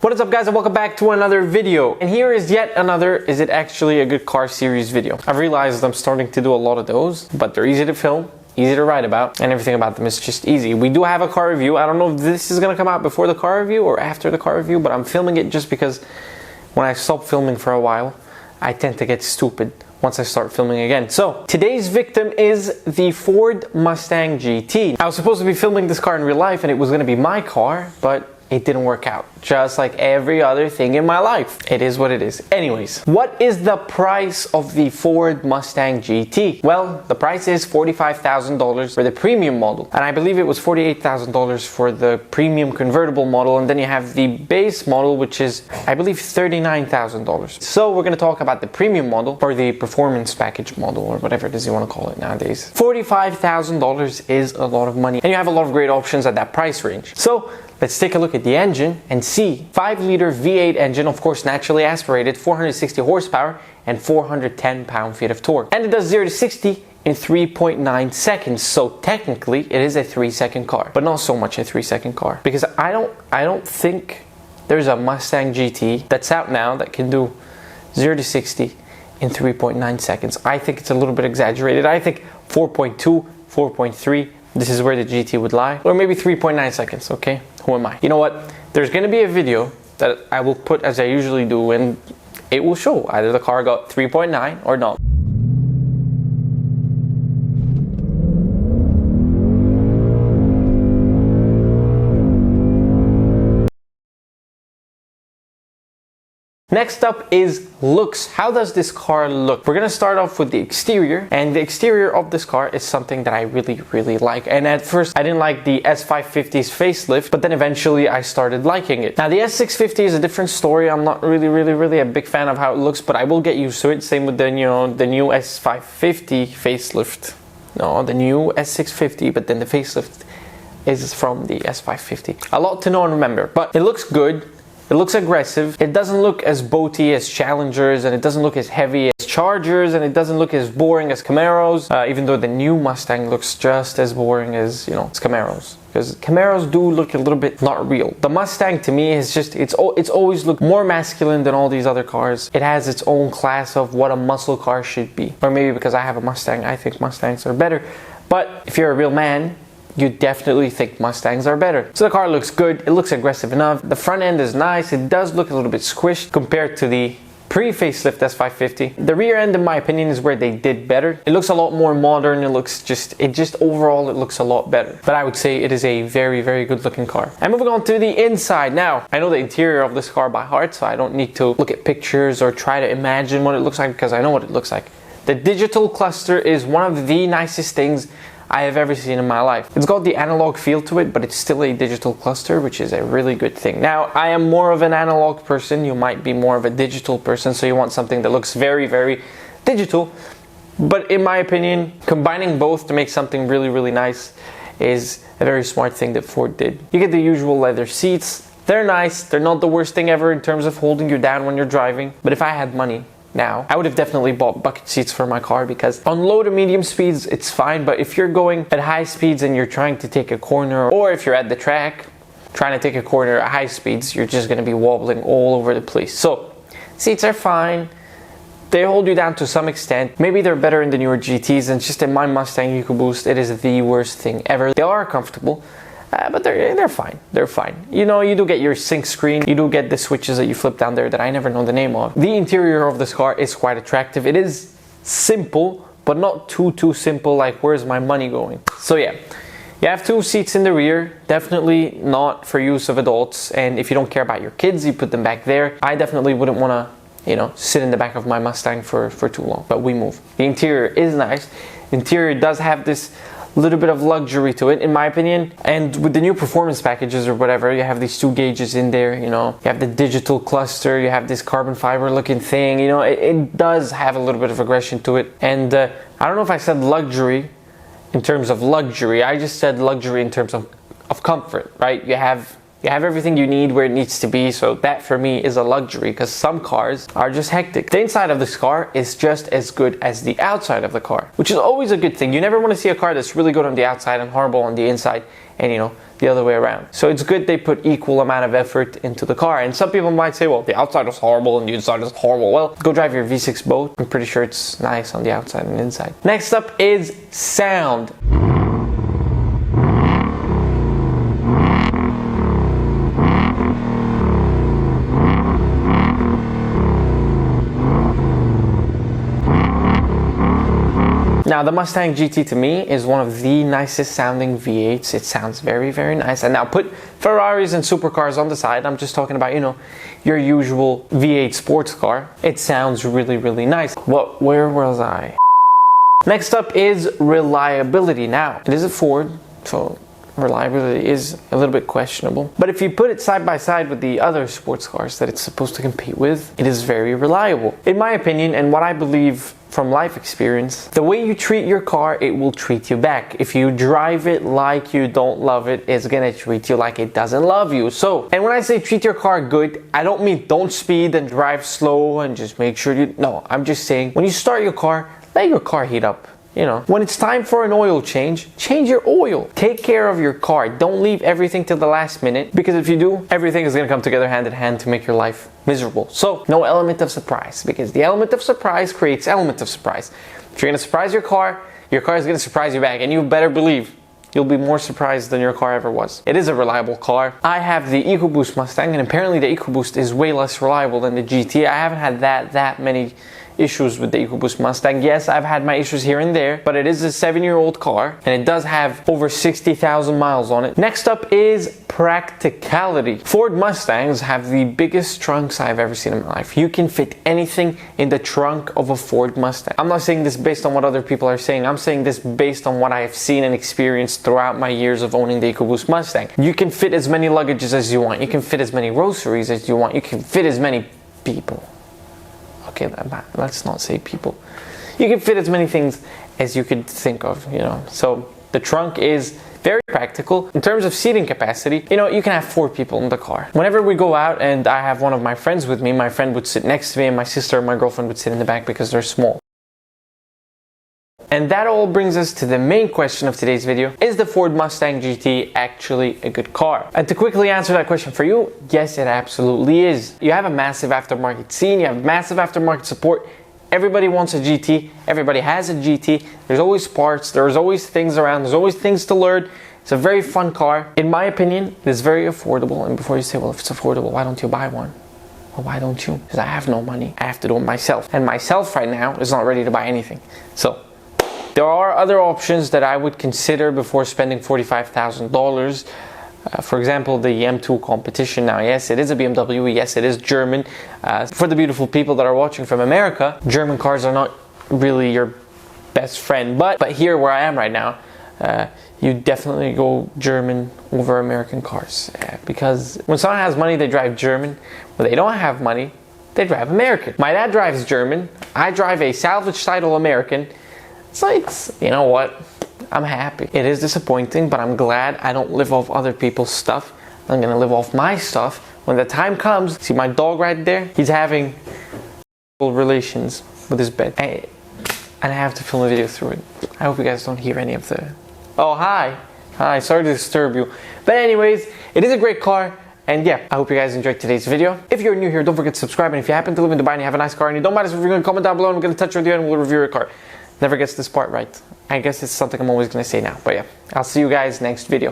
What is up, guys, and welcome back to another video. And here is yet another Is It Actually a Good Car series video. I've realized I'm starting to do a lot of those, but they're easy to film, easy to write about, and everything about them is just easy. We do have a car review. I don't know if this is gonna come out before the car review or after the car review, but I'm filming it just because when I stop filming for a while, I tend to get stupid once I start filming again. So today's victim is the Ford Mustang GT. I was supposed to be filming this car in real life and it was gonna be my car, but it didn't work out, just like every other thing in my life. It is what it is. Anyways, what is the price of the Ford Mustang GT? Well, the price is $45,000 for the premium model, and I believe it was $48,000 for the premium convertible model, and then you have the base model, which is, I believe, $39,000. So we're gonna talk about the premium model, or the performance package model, or whatever it is you wanna call it nowadays. $45,000 is a lot of money, and you have a lot of great options at that price range. So let's take a look at the engine and see. 5-liter V8 engine, of course naturally aspirated, 460 horsepower and 410 pound-feet of torque. And it does 0 to 60 in 3.9 seconds. So technically it is a 3-second car, but not so much a 3-second car, because I don't think there's a Mustang GT that's out now that can do 0 to 60 in 3.9 seconds. I think it's a little bit exaggerated. I think 4.2, 4.3, this is where the GT would lie, or maybe 3.9 seconds, okay? Who am I? You know what? There's gonna be a video that I will put as I usually do, and it will show either the car got 3.9 or not. Next up is looks. How does this car look? We're gonna start off with the exterior, and the exterior of this car is something that I really like. And at first I didn't like the S550's facelift, but then eventually I started liking it. Now the S650 is a different story. I'm not really a big fan of how it looks, but I will get used to it. Same with the new S550 facelift. No, the new S650, but then the facelift is from the S550. A lot to know and remember, but it looks good. It looks aggressive. It doesn't look as boaty as Challengers, and it doesn't look as heavy as Chargers, and it doesn't look as boring as Camaros, even though the new Mustang looks just as boring as, as Camaros. Because Camaros do look a little bit not real. The Mustang to me is just, it's always looked more masculine than all these other cars. It has its own class of what a muscle car should be. Or maybe because I have a Mustang, I think Mustangs are better. But if you're a real man, you definitely think Mustangs are better. So the car looks good, it looks aggressive enough, the front end is nice, it does look a little bit squished compared to the pre-facelift S550. The rear end, in my opinion, is where they did better. It looks a lot more modern, it overall it looks a lot better. But I would say it is a very good looking car. And moving on to the inside. Now, I know the interior of this car by heart, so I don't need to look at pictures or try to imagine what it looks like, because I know what it looks like. The digital cluster is one of the nicest things I have ever seen in my life. It's got the analog feel to it, but it's still a digital cluster, which is a really good thing. Now, I am more of an analog person. You might be more of a digital person, so you want something that looks very digital. But in my opinion, combining both to make something really nice is a very smart thing that Ford did. You get the usual leather seats. They're nice. They're not the worst thing ever in terms of holding you down when you're driving. But if I had money now, I would have definitely bought bucket seats for my car, because on low to medium speeds it's fine, but if you're going at high speeds and you're trying to take a corner, or if you're at the track trying to take a corner at high speeds, you're just going to be wobbling all over the place. So seats are fine, they hold you down to some extent. Maybe they're better in the newer GTs, and just in my Mustang EcoBoost it is the worst thing ever. They are comfortable, but they're fine. They're fine. You do get your sync screen. You do get the switches that you flip down there that I never know the name of. The interior of this car is quite attractive. It is simple, but not too simple, like where's my money going? So yeah, you have 2 seats in the rear. Definitely not for use of adults, and if you don't care about your kids, you put them back there. I definitely wouldn't want to sit in the back of my Mustang for too long, but we move. The interior is nice. The interior does have this little bit of luxury to it, in my opinion. And with the new performance packages or whatever, you have these 2 gauges in there, you have the digital cluster, you have this carbon fiber looking thing, it does have a little bit of aggression to it. And I don't know if I said luxury in terms of luxury, I just said luxury in terms of comfort, right? You have everything you need where it needs to be, so that for me is a luxury, because some cars are just hectic. The inside of this car is just as good as the outside of the car, which is always a good thing. You never want to see a car that's really good on the outside and horrible on the inside, and the other way around. So it's good they put equal amount of effort into the car. And some people might say, well, the outside is horrible and the inside is horrible. Well, go drive your V6 boat. I'm pretty sure it's nice on the outside and inside. Next up is sound. Now, the Mustang GT to me is one of the nicest sounding V8s. It sounds very, very nice. And now put Ferraris and supercars on the side. I'm just talking about, you know, your usual V8 sports car. It sounds really, really nice. Well, where was I? Next up is reliability. Now, it is a Ford, so reliability is a little bit questionable. But if you put it side by side with the other sports cars that it's supposed to compete with, it is very reliable. In my opinion, and what I believe from life experience, the way you treat your car, it will treat you back. If you drive it like you don't love it, it's gonna treat you like it doesn't love you. So, and when I say treat your car good, I don't mean don't speed and drive slow and just make sure you, no, I'm just saying when you start your car, let your car heat up. You know, when it's time for an oil change, change your oil. Take care of your car. Don't leave everything till the last minute, because if you do, everything is going to come together hand in hand to make your life miserable. So, no element of surprise, because the element of surprise creates element of surprise. If you're going to surprise your car is going to surprise you back, and you better believe you'll be more surprised than your car ever was. It is a reliable car. I have the EcoBoost Mustang, and apparently the EcoBoost is way less reliable than the GT. I haven't had that many issues with the EcoBoost Mustang. Yes, I've had my issues here and there, but it is a 7-year-old car and it does have over 60,000 miles on it. Next up is practicality. Ford Mustangs have the biggest trunks I've ever seen in my life. You can fit anything in the trunk of a Ford Mustang. I'm not saying this based on what other people are saying. I'm saying this based on what I have seen and experienced throughout my years of owning the EcoBoost Mustang. You can fit as many luggages as you want. You can fit as many groceries as you want. You can fit as many people. Okay, let's not say people. You can fit as many things as you could think of, you know. So the trunk is very practical. In terms of seating capacity, you know, you can have 4 people in the car. Whenever we go out and I have one of my friends with me, my friend would sit next to me and my sister and my girlfriend would sit in the back because they're small. And that all brings us to the main question of today's video. Is the Ford Mustang GT actually a good car? And to quickly answer that question for you, yes, it absolutely is. You have a massive aftermarket scene, you have massive aftermarket support. Everybody wants a GT, everybody has a GT. There's always parts, there's always things around, there's always things to learn. It's a very fun car. In my opinion, it's very affordable. And before you say, well, if it's affordable, why don't you buy one? Well, why don't you? Because I have no money. I have to do it myself. And myself right now is not ready to buy anything. So there are other options that I would consider before spending $45,000. For example, the M2 competition. Now, yes, it is a BMW. Yes, it is German. For the beautiful people that are watching from America, German cars are not really your best friend. But here where I am right now, you definitely go German over American cars. Because when someone has money, they drive German. When they don't have money, they drive American. My dad drives German. I drive a salvage title American. So it's, you know what, I'm happy. It is disappointing, but I'm glad I don't live off other people's stuff. I'm gonna live off my stuff. When the time comes, see my dog right there? He's having relations with his bed. And I have to film a video through it. I hope you guys don't hear any of the... Oh, hi. Hi, sorry to disturb you. But anyways, it is a great car. And yeah, I hope you guys enjoyed today's video. If you're new here, don't forget to subscribe. And if you happen to live in Dubai and you have a nice car and you don't mind us reviewing, comment down below and we're gonna touch with you and we'll review your car. Never gets this part right. I guess it's something I'm always going to say now. But yeah, I'll see you guys next video.